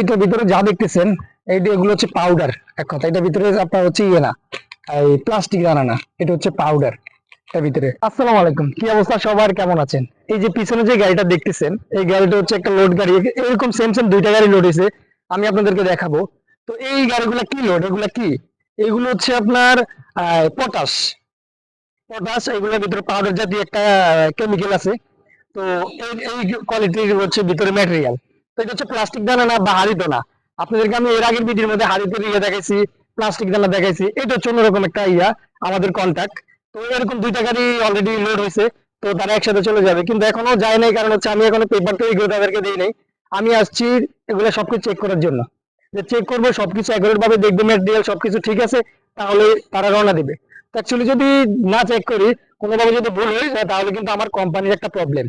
এইটার ভিতরে যা দেখতেছেন এইটা এগুলো হচ্ছে পাউডার। এক কথা, এটার ভিতরে আপনার হচ্ছে ইয়ে না, এই প্লাস্টিক দানা না, এটা হচ্ছে পাউডার এর ভিতরে। আসসালামু আলাইকুম, কি অবস্থা সবার, কেমন আছেন? এই যে পিছনে যে গাড়িটা দেখতেছেন, এই গাড়িটা হচ্ছে একটা লোড গাড়ি। এরকম সেম সেম দুইটা গাড়ি লোড হয়েছে, আমি আপনাদেরকে দেখাবো। তো এই গাড়িগুলা কি লোড, এগুলা কি? এগুলো হচ্ছে আপনার পটাশ। পটাশ, এগুলোর ভিতরে পাউডার জাতীয় একটা কেমিক্যাল আছে। তো এই কোয়ালিটির হচ্ছে ভিতরে ম্যাটেরিয়াল। তো এটা হচ্ছে প্লাস্টিক দানা না বা হাড়িতে না। আপনাদেরকে আমি এর আগের ভিডিওর মধ্যে হাড়িতে ইয়ে দেখাইছি, প্লাস্টিক দানা দেখাইছি। এটা হচ্ছে অন্যরকম একটা ইয়া, আমাদের কন্টাক্ট। তো এরকম দুইটা গাড়ি অলরেডি লোড হয়েছে, তো তারা একসাথে চলে যাবে, কিন্তু এখনো যায় নাই। কারণ হচ্ছে আমি এখনো পেপার তৈরি করে তাদেরকে দিই নাই। আমি আসছি এগুলো সবকিছু চেক করার জন্য, যে চেক করবো সবকিছু অ্যাকুরেট ভাবে, দেখবো ম্যাটেরিয়াল সবকিছু ঠিক আছে, তাহলে তারা রওনা দিবে। অ্যাকচুয়ালি যদি না চেক করি, কোনোভাবে যদি ভুল হয়ে যায়, তাহলে কিন্তু আমার কোম্পানির একটা প্রবলেম।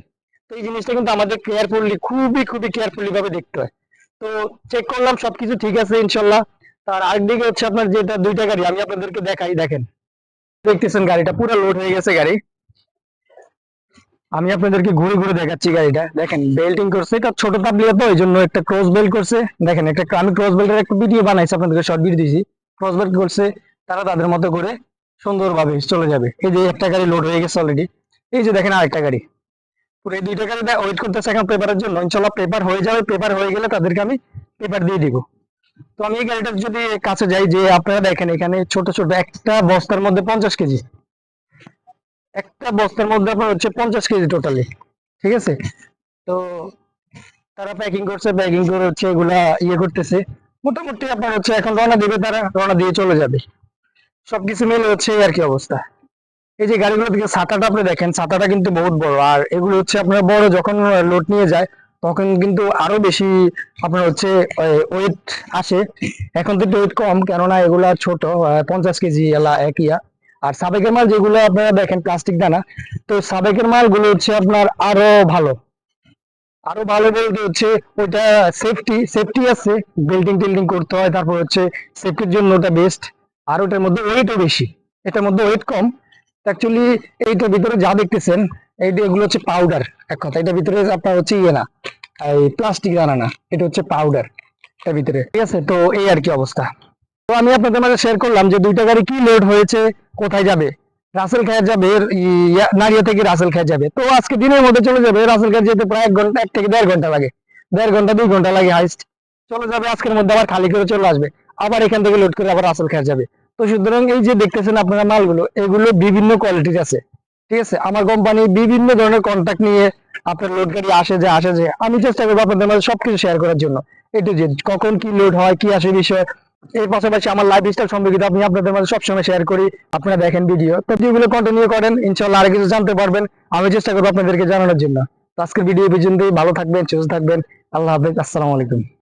তো এই জিনিসটা কিন্তু আমাদের কেয়ারফুলি, খুবই খুবই কেয়ারফুলি ভাবে দেখতে হয়। তো চেক করলাম সবকিছু ঠিক আছে ইনশাল্লাহ। তার আরেকদিকে হচ্ছে আপনার যেটা দুইটা গাড়ি আমি আপনাদেরকে দেখাই, দেখেন, দেখতেছেন গাড়িটা পুরো লোড হয়ে গেছে গাড়ি। আমি আপনাদেরকে ঘুরে ঘুরে দেখাচ্ছি গাড়িটা, দেখেন বেল্টিং করছে। এটা ছোট তাবলিয়া, তো এই জন্য একটা ক্রস বেল্ট করছে। দেখেন একটা, আমি ক্রস বেল্টের একটা ভিডিও বানাইছি, আপনাদেরকে শর্ট ভিডিও দিয়েছি। ক্রস বেল্ট করছে, তারা তাদের মতো করে সুন্দরভাবে চলে যাবে। এই যে একটা গাড়ি লোড হয়ে গেছে অলরেডি। এই যে দেখেন আরেকটা গাড়ি, পুরো এই দুইটা গাড়ি ওয়েট করতেছে এখন পেপারের জন্য। ইনশাল্লাহ পেপার হয়ে যাবে, পেপার হয়ে গেলে তাদেরকে আমি পেপার দিয়ে দিব। তো আমি এই গাড়িটার যদি কাছে যাই, যে আপনারা দেখেন এখানে ছোট ছোট একটা বস্তার মধ্যে 50 কেজি, একটা বস্তার মধ্যে আপনার হচ্ছে 50 কেজি টোটালি, ঠিক আছে? তো তারা প্যাকিং করছে, প্যাকিং করে হচ্ছে এগুলা ইয়ে করতেছে। মোটামুটি আপনার হচ্ছে এখন রওনা দিবে, তারা রওনা দিয়ে চলে যাবে। সবকিছু মিলে হচ্ছে এই আর কি অবস্থা। এই যে গাড়িগুলো থেকে ছাতাটা আপনি দেখেন, ছাতাটা কিন্তু বহুত বড়। আর এগুলো হচ্ছে আপনার বড় যখন লোড নিয়ে যায়, তখন কিন্তু আরো বেশি আপনার হচ্ছে ওয়েট আসে। এখন তো ওয়েট কম, কেননা এগুলা ছোট, 50 কেজি এলা এক ইয়া। আর সাবেকের মাল যেগুলো আপনারা দেখেন প্লাস্টিক দানা, তো সাবেকের মালগুলো হচ্ছে আপনার আরো ভালো। আরো ভালো বলতে হচ্ছে ওইটা সেফটি, সেফটি আছে, বিল্ডিং টিল্ডিং করতে হয়, তারপর হচ্ছে সেফটির জন্য ওটা বেস্ট। আর ওটার মধ্যে ওয়েটও বেশি, এটার মধ্যে ওয়েট কম। অ্যাকচুয়ালি এইটার ভিতরে যা দেখতেছেন, এইটা এগুলো হচ্ছে পাউডার। এক কথা, এটার ভিতরে আপনার হচ্ছে ইয়ে না, এই প্লাস্টিক দানা না, এটা হচ্ছে পাউডার এর ভিতরে, ঠিক আছে? তো এই আর কি অবস্থা। তো আমি আপনাদের মাঝে শেয়ার করলাম যে দুইটা গাড়ি কি লোড হয়েছে, কোথায় যাবে। রাসেল খায়ের যাবে, নারিয়া থেকে রাসেল খায়ের যাবে। তো আজকে দিনের মধ্যে চলে যাবে। রাসেল খায়ের যেতে প্রায় 1 ঘন্টা, 1 থেকে 1.5 ঘন্টা লাগে, 1.5 ঘন্টা 2 ঘন্টা লাগে হাইস্ট। চলে যাবে আজকের মধ্যে, আবার খালি করে চলে আসবে, আবার এখান থেকে লোড করে আবার রাসেল খায়ের যাবে। তো সুতরাং এই যে দেখতেছেন আপনারা মালগুলো, এগুলো বিভিন্ন কোয়ালিটির আছে, ঠিক আছে? আমার কোম্পানি বিভিন্ন ধরনের কন্ট্যাক্ট নিয়ে আপনার লোড গাড়ি আসে যে, আসে যে, আমি চেষ্টা করবো আপনাদের মাঝে সবকিছু শেয়ার করার জন্য। একটু যে কখন কি লোড হয়, কি আসে বিষয়। এর পাশাপাশি আমার লাইফ স্টাইল সম্পর্কিত আমি আপনাদের মাঝে সবসময় শেয়ার করি। আপনারা দেখেন ভিডিও, তো ভিডিওগুলো কন্টিনিউ করেন, ইনশাল্লাহ আরো কিছু জানতে পারবেন। আমি চেষ্টা করবো আপনাদেরকে জানানোর জন্য। তো আজকের ভিডিও পর্যন্তই, ভালো থাকবেন, সুস্থ থাকবেন। আল্লাহ হাফেজ, আসসালামু আলাইকুম।